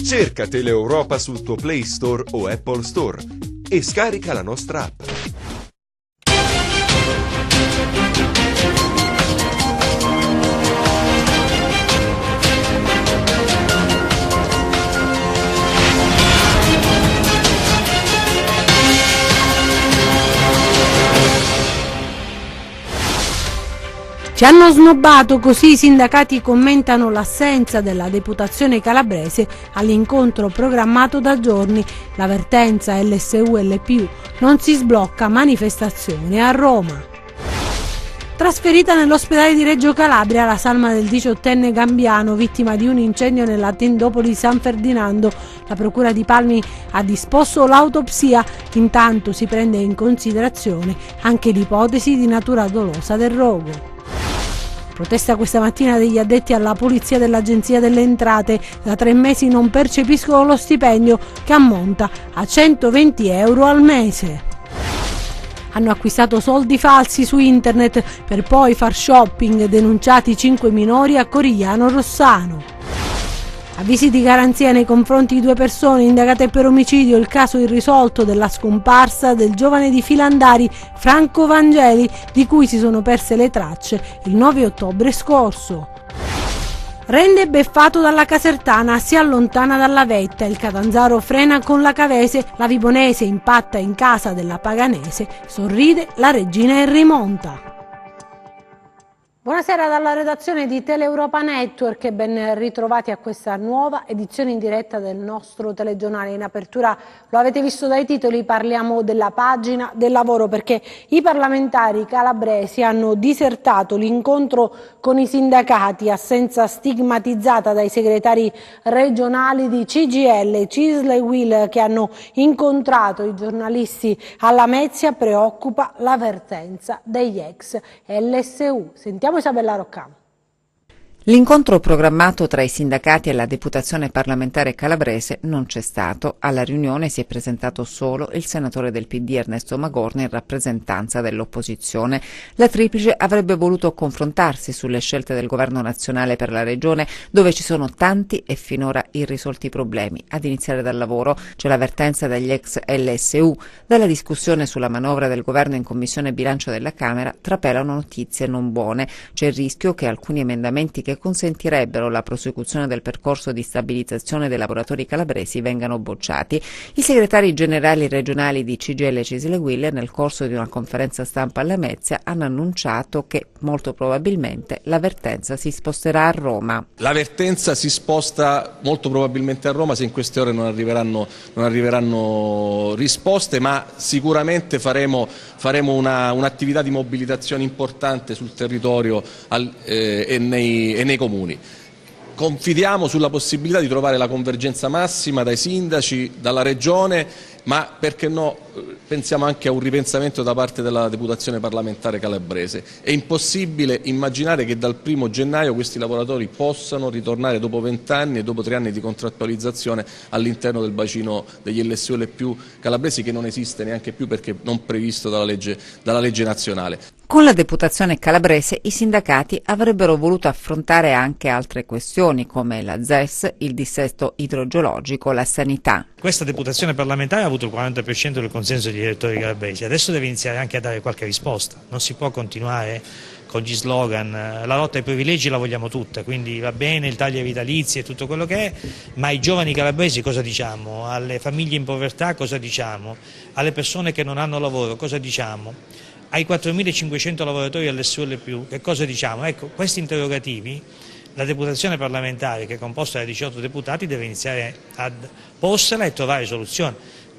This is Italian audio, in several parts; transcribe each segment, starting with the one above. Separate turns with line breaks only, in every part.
Cerca Teleeuropa sul tuo Play Store o Apple Store e scarica la nostra app.
Ci hanno snobbato, così i sindacati commentano l'assenza della deputazione calabrese all'incontro programmato da giorni. La vertenza LSU-LPU non si sblocca, manifestazione a Roma. Trasferita nell'ospedale di Reggio Calabria la salma del 18enne gambiano vittima di un incendio nella tendopoli San Ferdinando. La procura di Palmi ha disposto l'autopsia, intanto si prende in considerazione anche l'ipotesi di natura dolosa del rogo. Protesta questa mattina degli addetti alla polizia dell'Agenzia delle Entrate. Da 3 mesi non percepiscono lo stipendio, che ammonta a 120 euro al mese. Hanno acquistato soldi falsi su internet per poi far shopping, denunciati 5 minori a Corigliano Rossano. Avvisi di garanzia nei confronti di 2 persone indagate per omicidio, il caso irrisolto della scomparsa del giovane di Filandari Franco Vangeli, di cui si sono perse le tracce il 9 ottobre scorso. Rende beffato dalla Casertana, si allontana dalla vetta, il Catanzaro frena con la Cavese, la Vibonese impatta in casa della Paganese, sorride la regina e rimonta. Buonasera dalla redazione di Teleeuropa Network e ben ritrovati a questa nuova edizione in diretta del nostro telegiornale. In apertura, lo avete visto dai titoli, parliamo della pagina del lavoro, perché i parlamentari calabresi hanno disertato l'incontro con i sindacati, assenza stigmatizzata dai segretari regionali di CGIL, CISL e UIL che hanno incontrato i giornalisti alla Lamezia. Preoccupa la vertenza degli ex LSU. Sentiamo Isabella Roccamo.
L'incontro programmato tra i sindacati e la deputazione parlamentare calabrese non c'è stato. Alla riunione si è presentato solo il senatore del PD Ernesto Magorni in rappresentanza dell'opposizione. La Triplice avrebbe voluto confrontarsi sulle scelte del governo nazionale per la regione, dove ci sono tanti e finora irrisolti problemi, ad iniziare dal lavoro. C'è l'avvertenza dagli ex LSU. Dalla discussione sulla manovra del governo in commissione bilancio della Camera trapelano notizie non buone. C'è il rischio che alcuni emendamenti che consentirebbero la prosecuzione del percorso di stabilizzazione dei lavoratori calabresi vengano bocciati. I segretari generali regionali di CGIL, CISL e UIL nel corso di una conferenza stampa a Lamezia hanno annunciato che molto probabilmente la vertenza si sposterà a Roma.
La vertenza si sposta molto probabilmente a Roma se in queste ore non arriveranno risposte, ma sicuramente faremo un'attività di mobilitazione importante sul territorio e nei comuni. Confidiamo sulla possibilità di trovare la convergenza massima dai sindaci, dalla regione, ma perché no, pensiamo anche a un ripensamento da parte della deputazione parlamentare calabrese. È impossibile immaginare che dal 1° gennaio questi lavoratori possano ritornare dopo 20 anni e dopo 3 anni di contrattualizzazione all'interno del bacino degli LSU e più calabresi, che non esiste neanche più perché non previsto dalla legge nazionale.
Con la deputazione calabrese i sindacati avrebbero voluto affrontare anche altre questioni come la ZES, il dissesto idrogeologico, la sanità.
Questa deputazione parlamentare ha avuto il 40% del consenso degli elettori calabresi, adesso deve iniziare anche a dare qualche risposta, non si può continuare con gli slogan, la lotta ai privilegi la vogliamo tutta, quindi va bene il taglio ai vitalizi e tutto quello che è, ma ai giovani calabresi cosa diciamo? Alle famiglie in povertà cosa diciamo? Alle persone che non hanno lavoro cosa diciamo? Ai 4.500 lavoratori all'SUL+, che cosa diciamo? Ecco, questi interrogativi la deputazione parlamentare, che è composta da 18 deputati, deve iniziare a porsela e trovare soluzioni.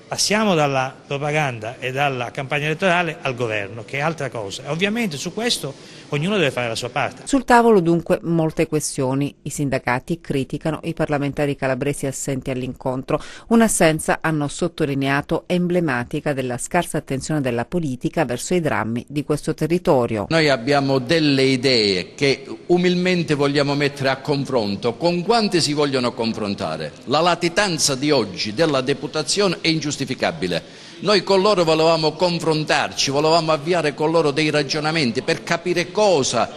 Passiamo dalla propaganda e dalla campagna elettorale al governo, che è altra cosa. E ovviamente su questo ognuno deve fare la sua parte.
Sul tavolo dunque molte questioni. I sindacati criticano i parlamentari calabresi assenti all'incontro. Un'assenza, hanno sottolineato, emblematica della scarsa attenzione della politica verso i drammi di questo territorio.
Noi abbiamo delle idee che umilmente vogliamo mettere a confronto. Con quante si vogliono confrontare? La latitanza di oggi della deputazione è ingiustificabile. Noi con loro volevamo confrontarci, volevamo avviare con loro dei ragionamenti per capire cosa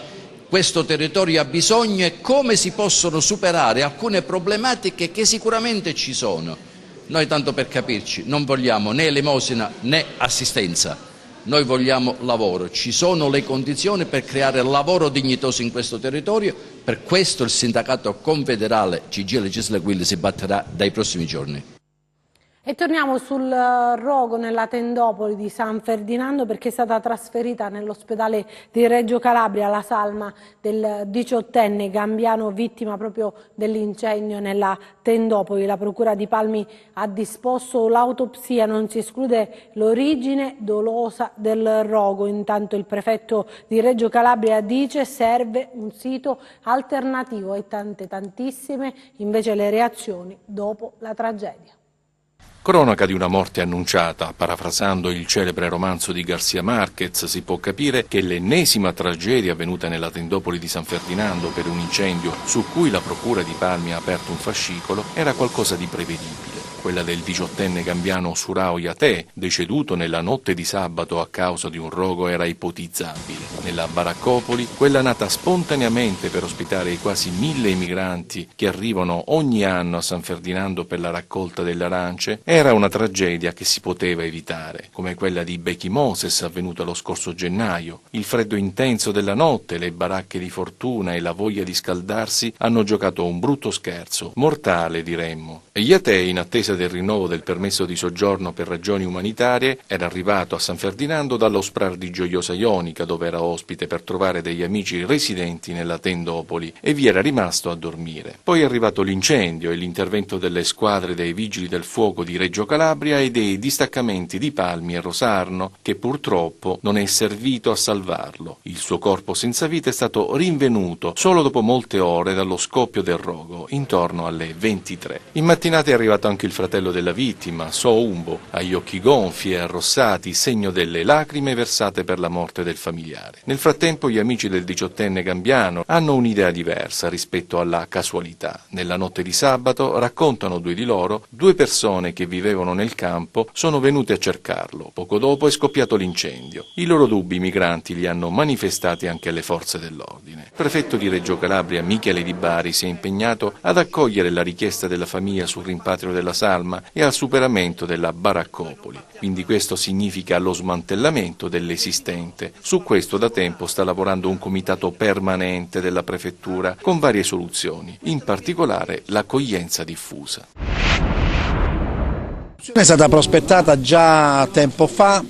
questo territorio ha bisogno e come si possono superare alcune problematiche che sicuramente ci sono. Noi, tanto per capirci, non vogliamo né elemosina né assistenza. Noi vogliamo lavoro, ci sono le condizioni per creare lavoro dignitoso in questo territorio, per questo il sindacato confederale CGIL Cisl si batterà dai prossimi giorni.
E torniamo sul rogo nella tendopoli di San Ferdinando, perché è stata trasferita nell'ospedale di Reggio Calabria la salma del 18enne gambiano vittima proprio dell'incendio nella tendopoli. La procura di Palmi ha disposto l'autopsia, non si esclude l'origine dolosa del rogo. Intanto il prefetto di Reggio Calabria dice serve un sito alternativo e tantissime invece le reazioni dopo la tragedia.
Cronaca di una morte annunciata. Parafrasando il celebre romanzo di García Márquez, si può capire che l'ennesima tragedia avvenuta nella tendopoli di San Ferdinando per un incendio su cui la procura di Palmi ha aperto un fascicolo era qualcosa di prevedibile. Quella del 18enne gambiano Surao Yate, deceduto nella notte di sabato a causa di un rogo, era ipotizzabile. Nella baraccopoli, quella nata spontaneamente per ospitare i quasi 1000 emigranti che arrivano ogni anno a San Ferdinando per la raccolta delle arance, era una tragedia che si poteva evitare, come quella di Becky Moses avvenuta lo scorso gennaio. Il freddo intenso della notte, le baracche di fortuna e la voglia di scaldarsi hanno giocato un brutto scherzo, mortale diremmo. E Yate, in attesa del rinnovo del permesso di soggiorno per ragioni umanitarie, era arrivato a San Ferdinando dallo SPRAR di Gioiosa Ionica, dove era ospite per trovare degli amici residenti nella tendopoli, e vi era rimasto a dormire. Poi è arrivato l'incendio e l'intervento delle squadre dei Vigili del Fuoco di Reggio Calabria e dei distaccamenti di Palmi e Rosarno, che purtroppo non è servito a salvarlo. Il suo corpo senza vita è stato rinvenuto solo dopo molte ore dallo scoppio del rogo, intorno alle 23. In mattinata è arrivato anche il fratello della vittima, So Umbo, agli occhi gonfi e arrossati, segno delle lacrime versate per la morte del familiare. Nel frattempo gli amici del 18enne gambiano hanno un'idea diversa rispetto alla casualità. Nella notte di sabato, raccontano due di loro, due persone che vivevano nel campo sono venute a cercarlo. Poco dopo è scoppiato l'incendio. I loro dubbi i migranti li hanno manifestati anche alle forze dell'ordine. Il prefetto di Reggio Calabria, Michele Di Bari, si è impegnato ad accogliere la richiesta della famiglia sul rimpatrio della salma e al superamento della baraccopoli. Quindi questo significa lo smantellamento dell'esistente. Su questo da tempo sta lavorando un comitato permanente della prefettura con varie soluzioni, in particolare l'accoglienza diffusa.
È stata prospettata già tempo fa,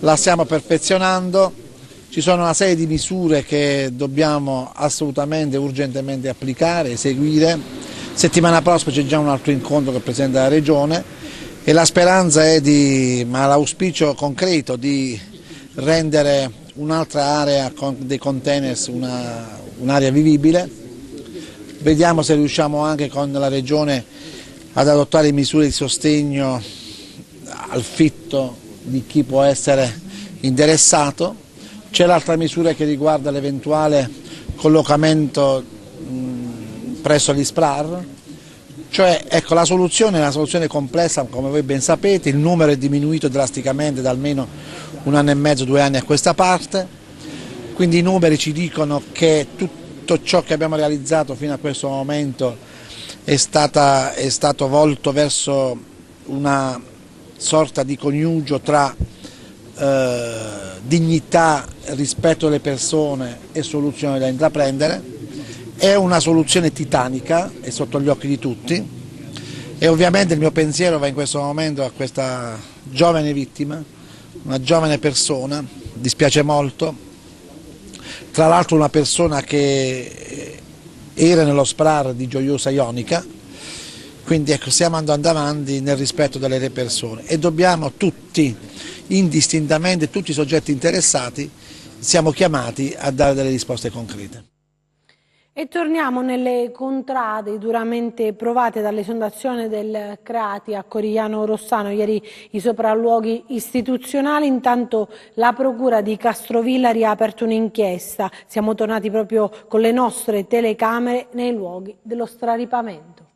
la stiamo perfezionando, ci sono una serie di misure che dobbiamo assolutamente, urgentemente applicare, eseguire. Settimana prossima c'è già un altro incontro che presenta la Regione e la speranza è ma l'auspicio concreto di rendere un'altra area dei containers un'area vivibile. Vediamo se riusciamo anche con la Regione ad adottare misure di sostegno al fitto di chi può essere interessato. C'è l'altra misura che riguarda l'eventuale collocamento presso gli SPRAR, cioè ecco, la soluzione è una soluzione complessa, come voi ben sapete, il numero è diminuito drasticamente da almeno 1 anno e mezzo, 2 anni a questa parte, quindi i numeri ci dicono che tutto ciò che abbiamo realizzato fino a questo momento è stato volto verso una sorta di coniugio tra dignità, rispetto delle persone e soluzioni da intraprendere. È una soluzione titanica, è sotto gli occhi di tutti e ovviamente il mio pensiero va in questo momento a questa giovane vittima, una giovane persona, dispiace molto, tra l'altro una persona che era nello SPRAR di Gioiosa Ionica, quindi ecco, stiamo andando avanti nel rispetto delle persone e dobbiamo tutti, indistintamente, tutti i soggetti interessati, siamo chiamati a dare delle risposte concrete.
E torniamo nelle contrade duramente provate dall'esondazione del Crati a Corigliano Rossano, ieri i sopralluoghi istituzionali, intanto la procura di Castrovillari ha aperto un'inchiesta, siamo tornati proprio con le nostre telecamere nei luoghi dello straripamento.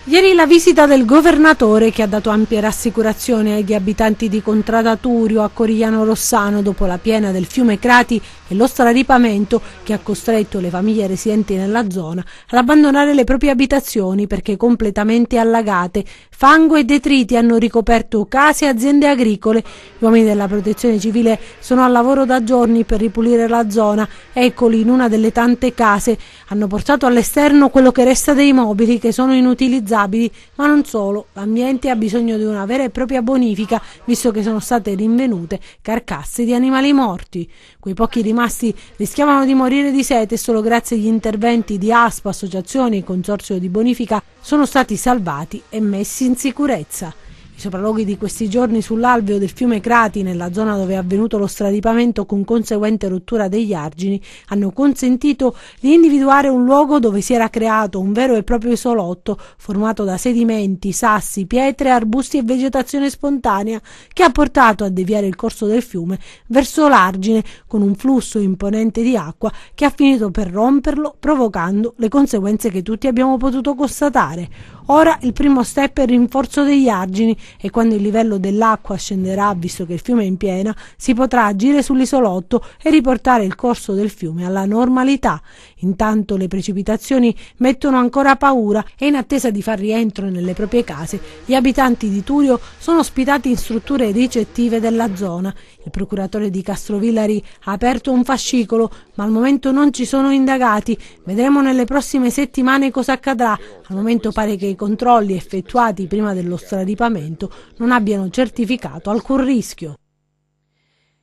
Ieri la visita del governatore, che ha dato ampie rassicurazioni agli abitanti di Contrada Turio a Corigliano Rossano dopo la piena del fiume Crati e lo straripamento che ha costretto le famiglie residenti nella zona ad abbandonare le proprie abitazioni perché completamente allagate. Fango e detriti hanno ricoperto case e aziende agricole. Gli uomini della protezione civile sono al lavoro da giorni per ripulire la zona. Eccoli in una delle tante case. Hanno portato all'esterno quello che resta dei mobili che sono inutilizzabili, ma non solo. L'ambiente ha bisogno di una vera e propria bonifica, visto che sono state rinvenute carcasse di animali morti. Quei pochi rimasti rischiavano di morire di sete e solo grazie agli interventi di ASPA, associazioni e consorzio di bonifica sono stati salvati e messi in sicurezza. I sopralluoghi di questi giorni sull'alveo del fiume Crati, nella zona dove è avvenuto lo straripamento con conseguente rottura degli argini, hanno consentito di individuare un luogo dove si era creato un vero e proprio isolotto formato da sedimenti, sassi, pietre, arbusti e vegetazione spontanea, che ha portato a deviare il corso del fiume verso l'argine con un flusso imponente di acqua che ha finito per romperlo, provocando le conseguenze che tutti abbiamo potuto constatare. Ora il primo step è il rinforzo degli argini e quando il livello dell'acqua scenderà, visto che il fiume è in piena, si potrà agire sull'isolotto e riportare il corso del fiume alla normalità. Intanto le precipitazioni mettono ancora paura e in attesa di far rientro nelle proprie case, gli abitanti di Turio sono ospitati in strutture ricettive della zona. Il procuratore di Castrovillari ha aperto un fascicolo, ma al momento non ci sono indagati. Vedremo nelle prossime settimane cosa accadrà. Al momento pare che i controlli effettuati prima dello straripamento non abbiano certificato alcun rischio.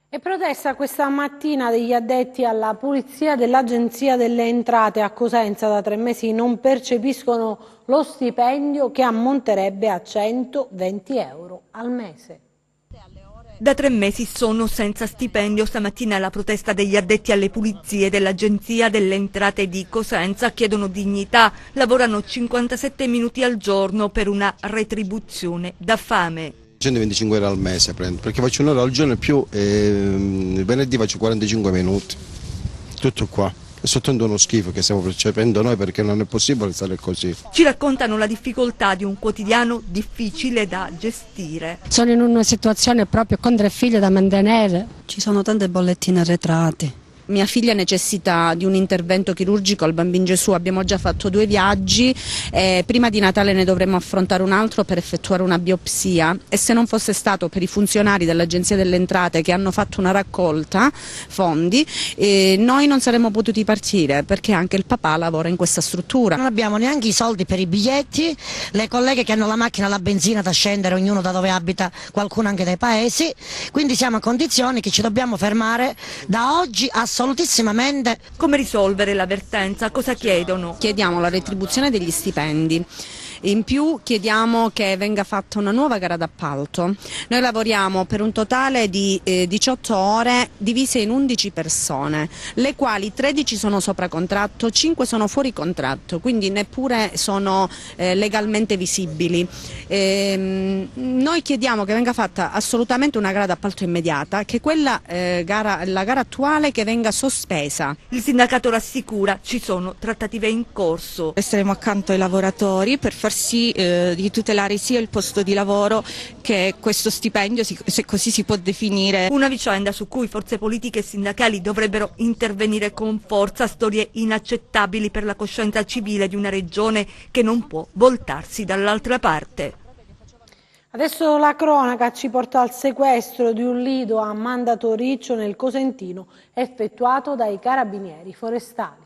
E protesta questa mattina degli addetti alla pulizia dell'Agenzia delle Entrate a Cosenza. Da 3 mesi non percepiscono lo stipendio che ammonterebbe a 120 euro al mese.
Da 3 mesi sono senza stipendio. Stamattina la protesta degli addetti alle pulizie dell'Agenzia delle Entrate di Cosenza. Chiedono dignità, lavorano 57 minuti al giorno per una retribuzione da fame.
125 euro al mese prendo, perché faccio un'ora al giorno e più e venerdì faccio 45 minuti. Tutto qua. È soltanto uno schifo che stiamo percependo noi, perché non è possibile stare così.
Ci raccontano la difficoltà di un quotidiano difficile da gestire.
Sono in una situazione proprio con 3 figli da mantenere. Ci sono tante bollettine arretrate.
Mia figlia necessita di un intervento chirurgico al Bambino Gesù, abbiamo già fatto 2 viaggi, prima di Natale ne dovremmo affrontare un altro per effettuare una biopsia e se non fosse stato per i funzionari dell'Agenzia delle Entrate che hanno fatto una raccolta fondi, noi non saremmo potuti partire perché anche il papà lavora in questa struttura.
Non abbiamo neanche i soldi per i biglietti, le colleghe che hanno la macchina, la benzina da scendere, ognuno da dove abita, qualcuno anche dai paesi, quindi siamo a condizioni che ci dobbiamo fermare da oggi assolutissimamente.
Come risolvere la vertenza? Cosa chiedono?
Chiediamo la retribuzione degli stipendi. In più chiediamo che venga fatta una nuova gara d'appalto. Noi lavoriamo per un totale di 18 ore divise in 11 persone, le quali 13 sono sopra contratto, 5 sono fuori contratto, quindi neppure sono legalmente visibili. Noi chiediamo che venga fatta assolutamente una gara d'appalto immediata, che la gara attuale che venga sospesa.
Il sindacato rassicura, ci sono trattative in corso.
Resteremo accanto ai lavoratori per far sì di tutelare sia il posto di lavoro che questo stipendio, se così si può definire.
Una vicenda su cui forze politiche e sindacali dovrebbero intervenire con forza, storie inaccettabili per la coscienza civile di una regione che non può voltarsi dall'altra parte.
Adesso la cronaca ci porta al sequestro di un lido a Mandatoriccio nel Cosentino effettuato dai carabinieri forestali.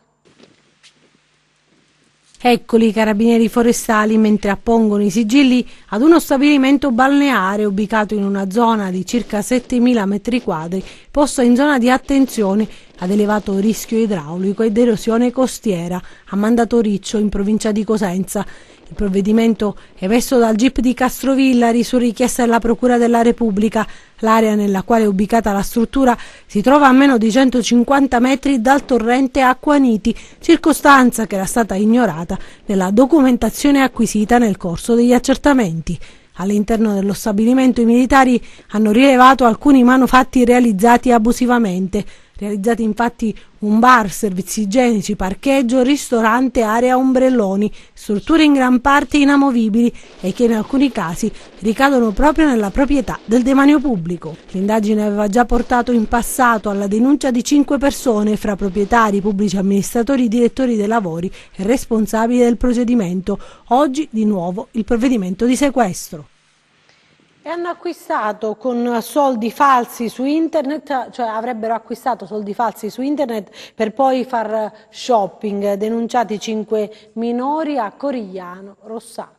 Eccoli i carabinieri forestali mentre appongono i sigilli ad uno stabilimento balneare ubicato in una zona di circa 7.000 metri quadri, posto in zona di attenzione ad elevato rischio idraulico ed erosione costiera a Mandatoriccio in provincia di Cosenza. Il provvedimento è emesso dal GIP di Castrovillari su richiesta della Procura della Repubblica. L'area nella quale è ubicata la struttura si trova a meno di 150 metri dal torrente Acquaniti, circostanza che era stata ignorata nella documentazione acquisita nel corso degli accertamenti. All'interno dello stabilimento i militari hanno rilevato alcuni manufatti realizzati abusivamente. Realizzati infatti un bar, servizi igienici, parcheggio, ristorante, area ombrelloni, strutture in gran parte inamovibili e che in alcuni casi ricadono proprio nella proprietà del demanio pubblico. L'indagine aveva già portato in passato alla denuncia di 5 persone fra proprietari, pubblici amministratori, direttori dei lavori e responsabili del procedimento. Oggi di nuovo il provvedimento di sequestro. E hanno acquistato con soldi falsi su internet, cioè avrebbero acquistato soldi falsi su internet per poi far shopping. Denunciati 5 minori a Corigliano Rossano.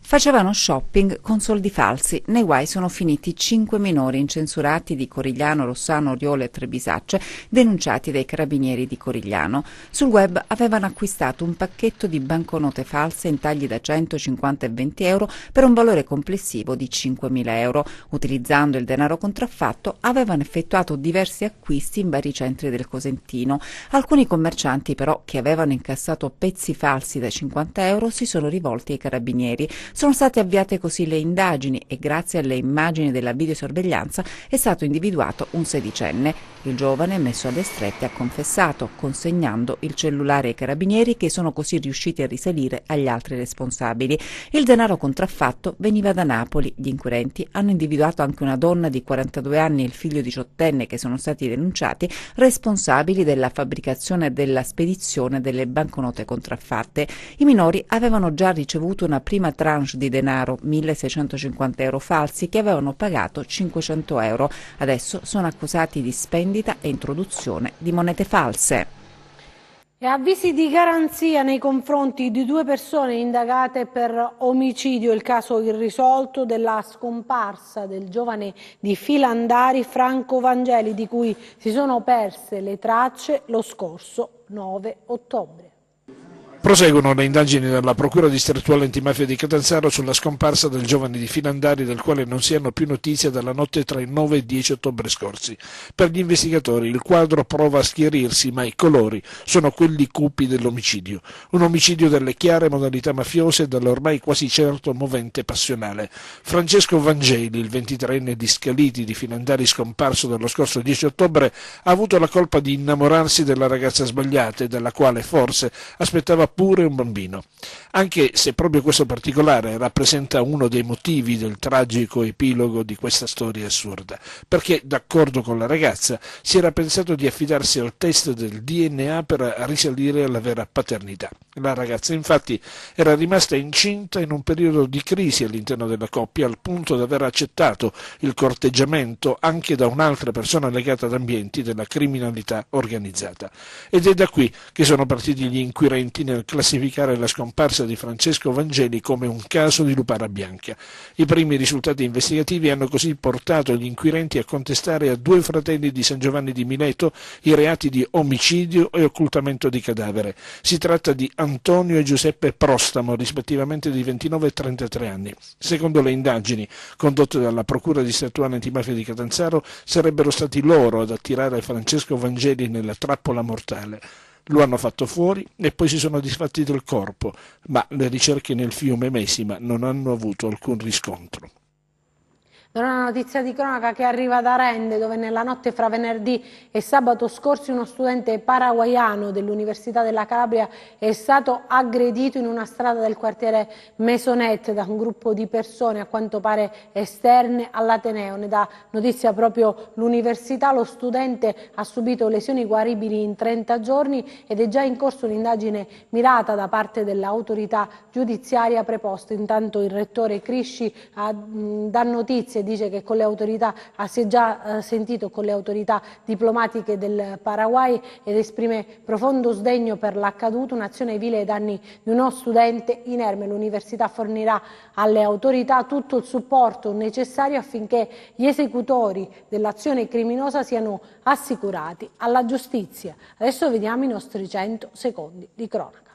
Facevano shopping con soldi falsi. Nei guai sono finiti 5 minori incensurati di Corigliano, Rossano, Oriolo e Trebisacce, denunciati dai carabinieri di Corigliano. Sul web avevano acquistato un pacchetto di banconote false in tagli da 100, 50 e 20 euro per un valore complessivo di 5.000 euro. Utilizzando il denaro contraffatto avevano effettuato diversi acquisti in vari centri del Cosentino. Alcuni commercianti però, che avevano incassato pezzi falsi da 50 euro, si sono rivolti ai carabinieri. Sono state avviate così le indagini e grazie alle immagini della videosorveglianza è stato individuato un 16enne. Il giovane, messo alle strette, ha confessato, consegnando il cellulare ai carabinieri, che sono così riusciti a risalire agli altri responsabili. Il denaro contraffatto veniva da Napoli. Gli inquirenti hanno individuato anche una donna di 42 anni e il figlio 18enne che sono stati denunciati responsabili della fabbricazione e della spedizione delle banconote contraffatte. I minori avevano già ricevuto una prima tranche di denaro, 1.650 euro falsi, che avevano pagato 500 euro. Adesso sono accusati di spendita e introduzione di monete false.
E avvisi di garanzia nei confronti di 2 persone indagate per omicidio, il caso irrisolto della scomparsa del giovane di Filandari Franco Vangeli, di cui si sono perse le tracce lo scorso 9 ottobre.
Proseguono le indagini della Procura distrettuale antimafia di Catanzaro sulla scomparsa del giovane di Filandari, del quale non si hanno più notizie dalla notte tra il 9 e il 10 ottobre scorsi. Per gli investigatori il quadro prova a schierirsi, ma i colori sono quelli cupi dell'omicidio. Un omicidio dalle chiare modalità mafiose e dall'ormai quasi certo movente passionale. Francesco Vangeli, il 23enne di Scaliti di Filandari scomparso dallo scorso 10 ottobre, ha avuto la colpa di innamorarsi della ragazza sbagliata e dalla quale forse aspettava pure un bambino, anche se proprio questo particolare rappresenta uno dei motivi del tragico epilogo di questa storia assurda, perché d'accordo con la ragazza si era pensato di affidarsi al test del DNA per risalire alla vera paternità. La ragazza infatti era rimasta incinta in un periodo di crisi all'interno della coppia, al punto da aver accettato il corteggiamento anche da un'altra persona legata ad ambienti della criminalità organizzata. Ed è da qui che sono partiti gli inquirenti nel classificare la scomparsa di Francesco Vangeli come un caso di lupara bianca. I primi risultati investigativi hanno così portato gli inquirenti a contestare a 2 fratelli di San Giovanni di Mileto i reati di omicidio e occultamento di cadavere. Si tratta di Antonio e Giuseppe Prostamo, rispettivamente di 29 e 33 anni. Secondo le indagini condotte dalla Procura distrettuale antimafia di Catanzaro, sarebbero stati loro ad attirare Francesco Vangeli nella trappola mortale. Lo hanno fatto fuori e poi si sono disfatti del corpo, ma le ricerche nel fiume Mesima non hanno avuto alcun riscontro.
Una notizia di cronaca che arriva da Rende, dove nella notte fra venerdì e sabato scorsi uno studente paraguaiano dell'Università della Calabria è stato aggredito in una strada del quartiere Maisonette da un gruppo di persone, a quanto pare esterne all'Ateneo. Ne dà notizia proprio l'Università. Lo studente ha subito lesioni guaribili in 30 giorni ed è già in corso un'indagine mirata da parte dell'autorità giudiziaria preposta. Intanto il rettore Crisci dà notizie, dice che con le autorità si è già sentito con le autorità diplomatiche del Paraguay ed esprime profondo sdegno per l'accaduto, un'azione vile ai danni di uno studente inerme. L'università fornirà alle autorità tutto il supporto necessario affinché gli esecutori dell'azione criminosa siano assicurati alla giustizia. Adesso vediamo i nostri 100 secondi di cronaca.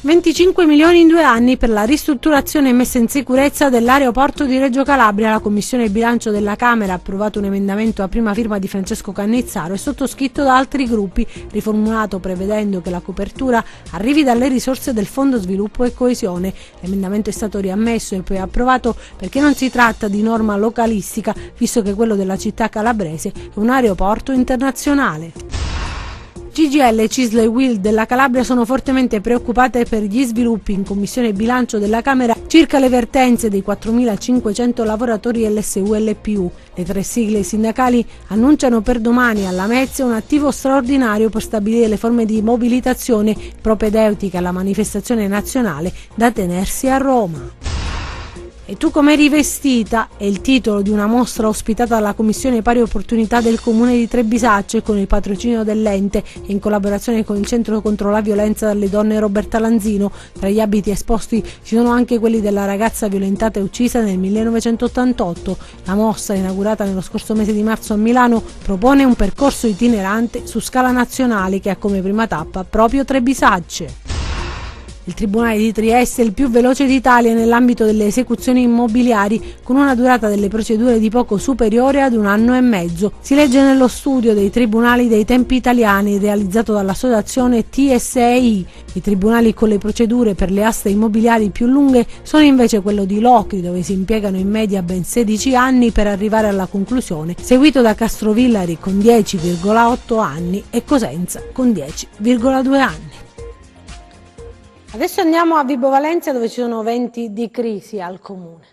25 milioni in 2 anni per la ristrutturazione e messa in sicurezza dell'aeroporto di Reggio Calabria. La Commissione Bilancio della Camera ha approvato un emendamento a prima firma di Francesco Cannizzaro e sottoscritto da altri gruppi, riformulato prevedendo che la copertura arrivi dalle risorse del Fondo Sviluppo e Coesione. L'emendamento è stato riammesso e poi approvato perché non si tratta di norma localistica, visto che quello della città calabrese è un aeroporto internazionale. CGIL, CISL e UIL della Calabria sono fortemente preoccupate per gli sviluppi in Commissione Bilancio della Camera circa le vertenze dei 4.500 lavoratori LSU e LPU. Le 3 sigle sindacali annunciano per domani alla Mezza un attivo straordinario per stabilire le forme di mobilitazione propedeutiche alla manifestazione nazionale da tenersi a Roma. E tu come eri vestita? È il titolo di una mostra ospitata dalla Commissione Pari Opportunità del Comune di Trebisacce con il patrocinio dell'ente e in collaborazione con il Centro contro la violenza dalle donne Roberta Lanzino. Tra gli abiti esposti ci sono anche quelli della ragazza violentata e uccisa nel 1988. La mostra, inaugurata nello scorso mese di marzo a Milano, propone un percorso itinerante su scala nazionale che ha come prima tappa proprio Trebisacce. Il Tribunale di Trieste è il più veloce d'Italia nell'ambito delle esecuzioni immobiliari, con una durata delle procedure di poco superiore ad 1 anno e mezzo. Si legge nello studio dei Tribunali dei Tempi Italiani, realizzato dall'associazione TSEI. I tribunali con le procedure per le aste immobiliari più lunghe sono invece quello di Locri, dove si impiegano in media ben 16 anni per arrivare alla conclusione, seguito da Castrovillari con 10,8 anni e Cosenza con 10,2 anni. Adesso andiamo a Vibo Valentia, dove ci sono venti di crisi al comune.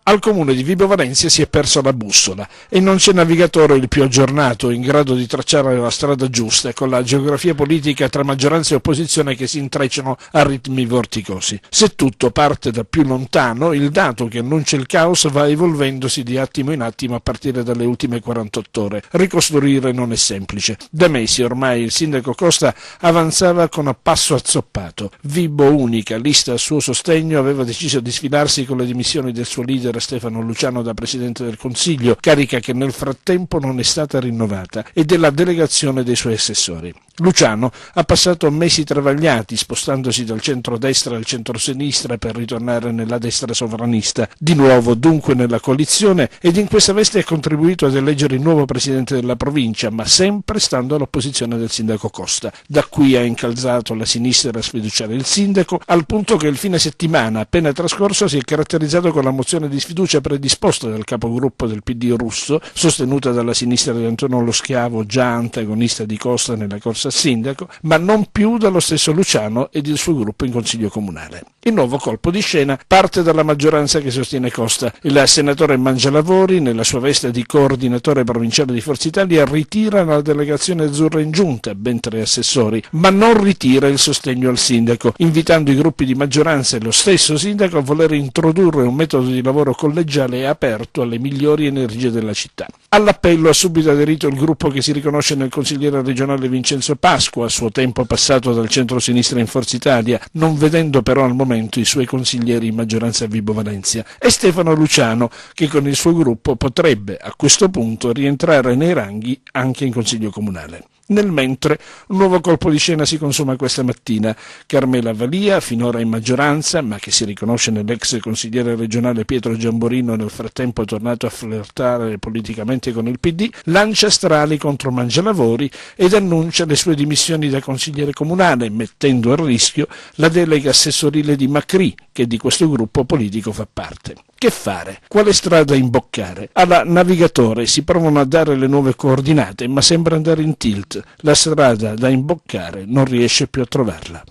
Al comune di Vibo Valentia si è persa la bussola e non c'è navigatore il più aggiornato in grado di tracciare la strada giusta con la geografia politica tra maggioranza e opposizione che si intrecciano a ritmi vorticosi. Se tutto parte da più lontano, il dato che annuncia il caos va evolvendosi di attimo in attimo a partire dalle ultime 48 ore. Ricostruire non è semplice. Da mesi ormai il sindaco Costa avanzava con passo azzoppato. Vibo, unica lista a suo sostegno, aveva deciso di sfilarsi con le dimissioni del suo leader Stefano Luciano da Presidente del Consiglio, carica che nel frattempo non è stata rinnovata, e della delegazione dei suoi assessori. Luciano ha passato mesi travagliati spostandosi dal centro-destra al centro-sinistra per ritornare nella destra sovranista, di nuovo dunque nella coalizione, ed in questa veste ha contribuito ad eleggere il nuovo Presidente della provincia, ma sempre stando all'opposizione del sindaco Costa. Da qui ha incalzato la sinistra a sfiduciare il sindaco, al punto che il fine settimana appena trascorso si è caratterizzato con la mozione di sfiducia predisposta dal capogruppo del PD Russo, sostenuta dalla sinistra di Antonio Lo Schiavo, già antagonista di Costa nella corsa al sindaco, ma non più dallo stesso Luciano ed il suo gruppo in Consiglio Comunale. Il nuovo colpo di scena parte dalla maggioranza che sostiene Costa. Il senatore Mangialavori, nella sua veste di coordinatore provinciale di Forza Italia, ritira la delegazione azzurra in giunta, ben 3 assessori, ma non ritira il sostegno al sindaco, invitando i gruppi di maggioranza e lo stesso sindaco a voler introdurre un metodo di lavoro collegiale e aperto alle migliori energie della città. All'appello ha subito aderito il gruppo che si riconosce nel consigliere regionale Vincenzo Pasqua, a suo tempo passato dal centro-sinistra in Forza Italia, non vedendo però al momento i suoi consiglieri in maggioranza a Vibo Valentia, e Stefano Luciano, che con il suo gruppo potrebbe a questo punto rientrare nei ranghi anche in Consiglio Comunale. Nel mentre, un nuovo colpo di scena si consuma questa mattina. Carmela Valia, finora in maggioranza, ma che si riconosce nell'ex consigliere regionale Pietro Giamborino, nel frattempo tornato a flirtare politicamente con il PD, lancia strali contro Mangialavori ed annuncia le sue dimissioni da consigliere comunale, mettendo a rischio la delega assessorile di Macri, che di questo gruppo politico fa parte. Che fare? Quale strada imboccare? Alla navigatore si provano a dare le nuove coordinate, ma sembra andare in tilt. La strada da imboccare non riesce più a trovarla.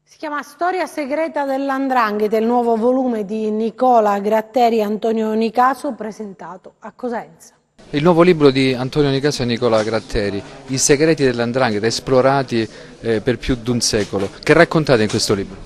Si chiama Storia segreta dell''Ndrangheta, il nuovo volume di Nicola Gratteri e Antonio Nicaso, presentato a Cosenza.
Il nuovo libro di Antonio Nicaso e Nicola Gratteri, I segreti dell''Ndrangheta, esplorati per più di un secolo. Che raccontate in questo libro?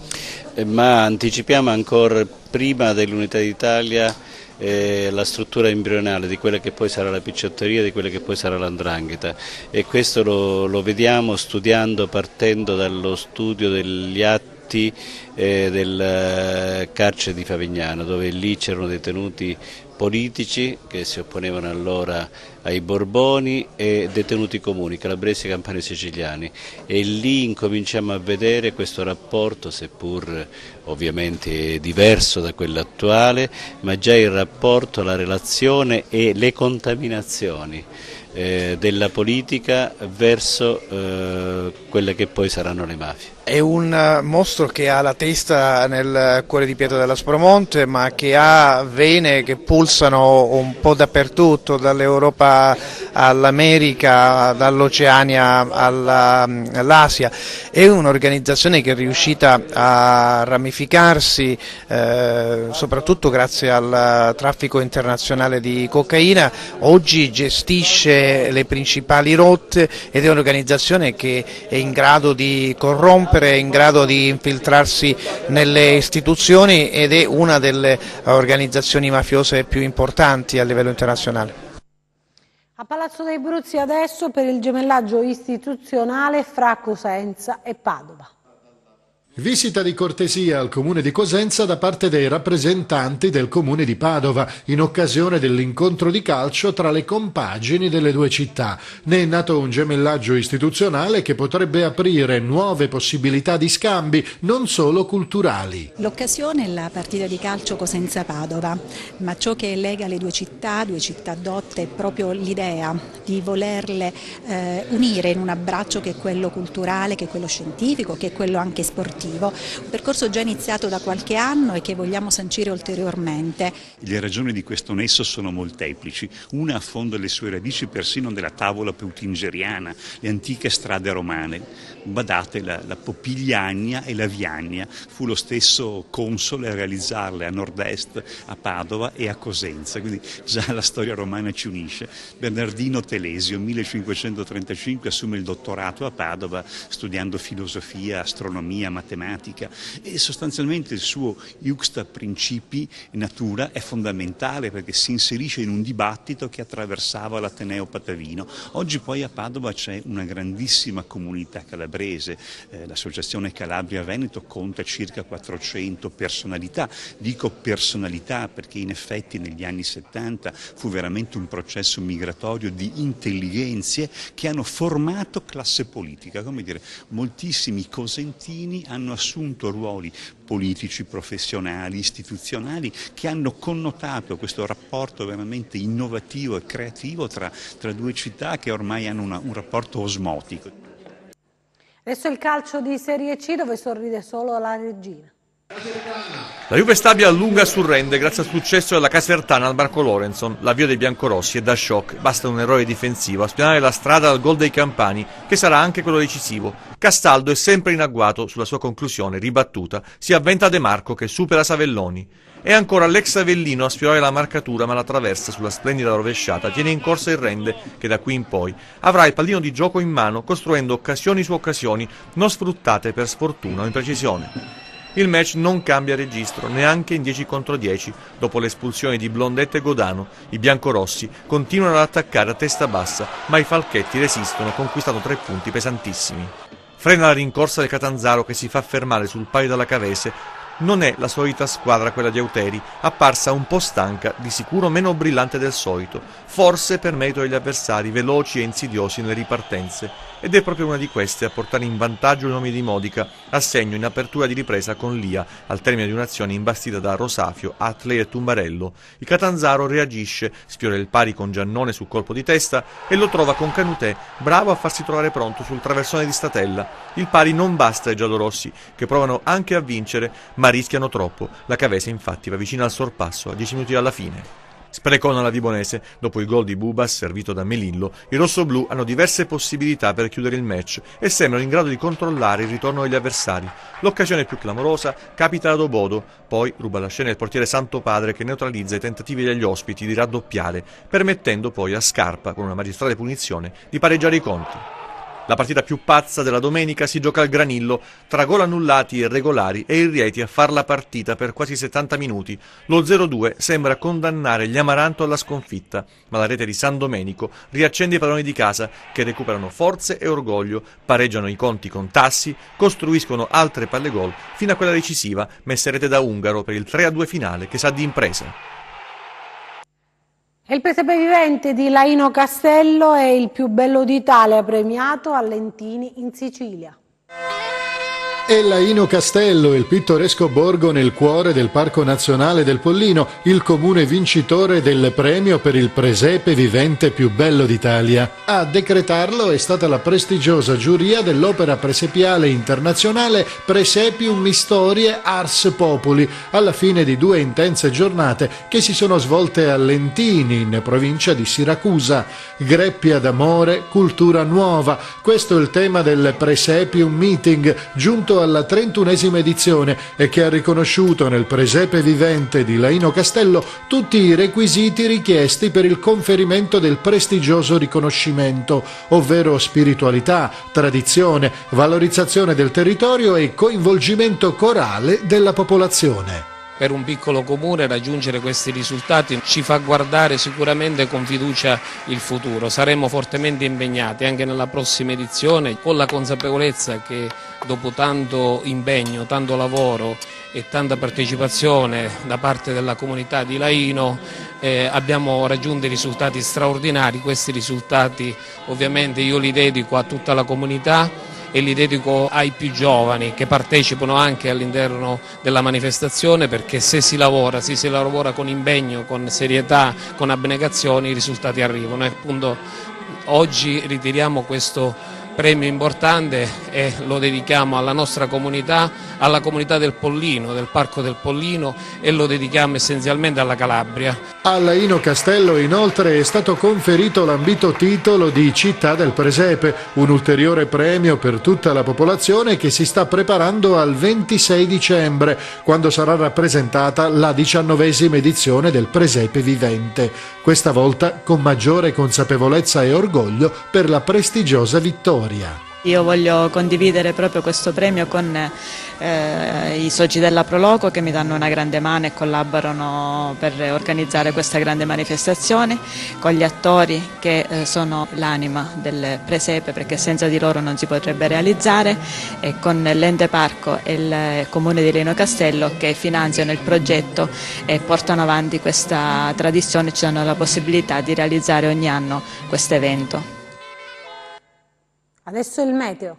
Ma anticipiamo ancora prima dell'Unità d'Italia la struttura embrionale di quella che poi sarà la picciotteria, di quella che poi sarà l''Ndrangheta, e questo lo vediamo studiando, partendo dallo studio degli atti del carcere di Favignano, dove lì c'erano detenuti politici che si opponevano allora ai Borboni e detenuti comuni, calabresi, campani e siciliani, e lì incominciamo a vedere questo rapporto, seppur ovviamente diverso da quello attuale, ma già il rapporto, la relazione e le contaminazioni della politica verso quelle che poi saranno le mafie.
È un mostro che ha la testa nel cuore di Pietro dell'Aspromonte, ma che ha vene che pulsano un po' dappertutto, dall'Europa all'America, dall'Oceania all'Asia. È un'organizzazione che è riuscita a ramificarsi soprattutto grazie al traffico internazionale di cocaina. Oggi gestisce le principali rotte ed è un'organizzazione che è in grado di corrompere, è in grado di infiltrarsi nelle istituzioni ed è una delle organizzazioni mafiose più importanti a livello internazionale.
A Palazzo dei Bruzzi adesso per il gemellaggio istituzionale fra Cosenza e Padova.
Visita di cortesia al comune di Cosenza da parte dei rappresentanti del comune di Padova in occasione dell'incontro di calcio tra le compagini delle due città. Ne è nato un gemellaggio istituzionale che potrebbe aprire nuove possibilità di scambi, non solo culturali.
L'occasione è la partita di calcio Cosenza-Padova, ma ciò che lega le due città dotte, è proprio l'idea di volerle unire in un abbraccio che è quello culturale, che è quello scientifico, che è quello anche sportivo. Un percorso già iniziato da qualche anno e che vogliamo sancire ulteriormente.
Le ragioni di questo nesso sono molteplici. Una affonda le sue radici persino nella tavola peutingeriana, le antiche strade romane. Badate, la Popigliania e la Viania, fu lo stesso console a realizzarle a nord-est, a Padova e a Cosenza, quindi già la storia romana ci unisce. Bernardino Telesio, 1535, assume il dottorato a Padova studiando filosofia, astronomia, matematica e sostanzialmente il suo Iuxta Principi Natura è fondamentale perché si inserisce in un dibattito che attraversava l'Ateneo Patavino. Oggi poi a Padova c'è una grandissima comunità calabrese, l'associazione Calabria Veneto conta circa 400 personalità, dico personalità perché in effetti negli anni 70 fu veramente un processo migratorio di intelligenzie che hanno formato classe politica, come dire, moltissimi cosentini hanno assunto ruoli politici, professionali, istituzionali che hanno connotato questo rapporto veramente innovativo e creativo tra due città che ormai hanno un rapporto osmotico.
Adesso il calcio di Serie C dove sorride solo la regina.
La Juve Stabia allunga sul rende grazie al successo della Casertana al Marco Lorenzo. L'avvio dei biancorossi è da shock, basta un errore difensivo a spianare la strada al gol dei campani, che sarà anche quello decisivo. Castaldo è sempre in agguato sulla sua conclusione ribattuta, si avventa De Marco che supera Savelloni. È ancora l'ex Avellino a sfiorare la marcatura, ma la traversa sulla splendida rovesciata tiene in corsa il rende, che da qui in poi avrà il pallino di gioco in mano, costruendo occasioni su occasioni non sfruttate per sfortuna o imprecisione. Il match non cambia registro, neanche in 10 contro 10. Dopo l'espulsione di Blondetta e Godano, i biancorossi continuano ad attaccare a testa bassa, ma i falchetti resistono, conquistando 3 punti pesantissimi. Frena la rincorsa del Catanzaro che si fa fermare sul paio della Cavese. Non è la solita squadra quella di Auteri, apparsa un po' stanca, di sicuro meno brillante del solito, forse per merito degli avversari veloci e insidiosi nelle ripartenze, ed è proprio una di queste a portare in vantaggio i nomi di Modica, a segno in apertura di ripresa con Lia, al termine di un'azione imbastita da Rosafio, Atley e Tumbarello. Il Catanzaro reagisce, sfiora il pari con Giannone sul colpo di testa e lo trova con Canutè, bravo a farsi trovare pronto sul traversone di Statella. Il pari non basta ai giallorossi, che provano anche a vincere, ma rischiano troppo. La Cavese infatti va vicina al sorpasso a 10 minuti dalla fine. Sprecona la Vibonese, dopo il gol di Bubas servito da Melillo, i rossoblù hanno diverse possibilità per chiudere il match e sembrano in grado di controllare il ritorno degli avversari. L'occasione più clamorosa capita ad Obodo, poi ruba la scena il portiere Santopadre che neutralizza i tentativi degli ospiti di raddoppiare, permettendo poi a Scarpa, con una magistrale punizione, di pareggiare i conti. La partita più pazza della domenica si gioca al Granillo, tra gol annullati e irregolari e il Rieti a far la partita per quasi 70 minuti. Lo 0-2 sembra condannare gli Amaranto alla sconfitta, ma la rete di San Domenico riaccende i padroni di casa che recuperano forze e orgoglio, pareggiano i conti con Tassi, costruiscono altre palle gol fino a quella decisiva messa rete da Ungaro per il 3-2 finale che sa di impresa.
Il presepe vivente di Laino Castello è il più bello d'Italia, premiato a Lentini in Sicilia.
È Laino Castello, il pittoresco borgo nel cuore del Parco Nazionale del Pollino, il comune vincitore del premio per il presepe vivente più bello d'Italia. A decretarlo è stata la prestigiosa giuria dell'opera presepiale internazionale Presepium Historiae Ars Populi, alla fine di 2 intense giornate che si sono svolte a Lentini, in provincia di Siracusa. Greppia d'amore, cultura nuova. Questo è il tema del Presepium Meeting, giunto alla 31esima edizione e che ha riconosciuto nel presepe vivente di Laino Castello tutti i requisiti richiesti per il conferimento del prestigioso riconoscimento, ovvero spiritualità, tradizione, valorizzazione del territorio e coinvolgimento corale della popolazione.
Per un piccolo comune raggiungere questi risultati ci fa guardare sicuramente con fiducia il futuro. Saremo fortemente impegnati anche nella prossima edizione, con la consapevolezza che dopo tanto impegno, tanto lavoro e tanta partecipazione da parte della comunità di Laino abbiamo raggiunto risultati straordinari. Questi risultati ovviamente io li dedico a tutta la comunità e li dedico ai più giovani che partecipano anche all'interno della manifestazione, perché se si lavora con impegno, con serietà, con abnegazione, i risultati arrivano. E appunto oggi ritiriamo questo premio importante e lo dedichiamo alla nostra comunità, alla comunità del Pollino, del Parco del Pollino, e lo dedichiamo essenzialmente alla Calabria.
A Laino Castello inoltre è stato conferito l'ambito titolo di Città del Presepe, un ulteriore premio per tutta la popolazione che si sta preparando al 26 dicembre, quando sarà rappresentata la 19esima edizione del Presepe Vivente, questa volta con maggiore consapevolezza e orgoglio per la prestigiosa vittoria.
Io voglio condividere proprio questo premio con i soci della Proloco, che mi danno una grande mano e collaborano per organizzare questa grande manifestazione, con gli attori che sono l'anima del presepe, perché senza di loro non si potrebbe realizzare, e con l'Ente Parco e il Comune di Laino Castello che finanziano il progetto e portano avanti questa tradizione e ci danno la possibilità di realizzare ogni anno questo evento.
Adesso il meteo.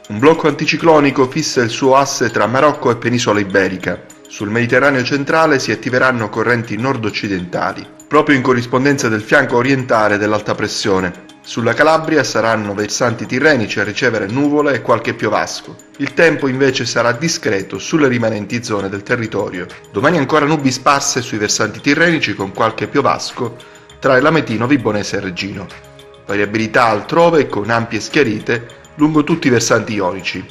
Un blocco anticiclonico fissa il suo asse tra Marocco e penisola iberica. Sul Mediterraneo centrale si attiveranno correnti nord-occidentali, proprio in corrispondenza del fianco orientale dell'alta pressione. Sulla Calabria saranno versanti tirrenici a ricevere nuvole e qualche piovasco. Il tempo invece sarà discreto sulle rimanenti zone del territorio. Domani ancora nubi sparse sui versanti tirrenici con qualche piovasco tra il Lametino, Vibonese e Reggino. Variabilità altrove con ampie schiarite lungo tutti i versanti ionici.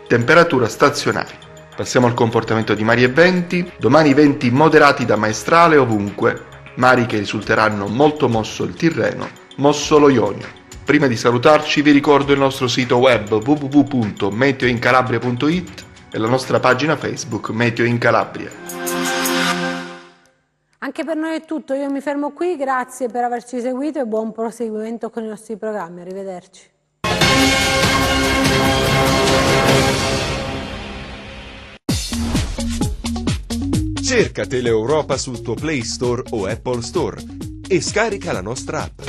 Temperatura stazionaria. Passiamo al comportamento di mari e venti. Domani venti moderati da maestrale ovunque, mari che risulteranno molto mosso il Tirreno, mosso lo Ionio. Prima di salutarci vi ricordo il nostro sito web www.meteoincalabria.it e la nostra pagina Facebook Meteo in Calabria.
Anche per noi è tutto, io mi fermo qui, grazie per averci seguito e buon proseguimento con i nostri programmi, arrivederci.
Cerca Teleeuropa sul tuo Play Store o Apple Store e scarica la nostra app.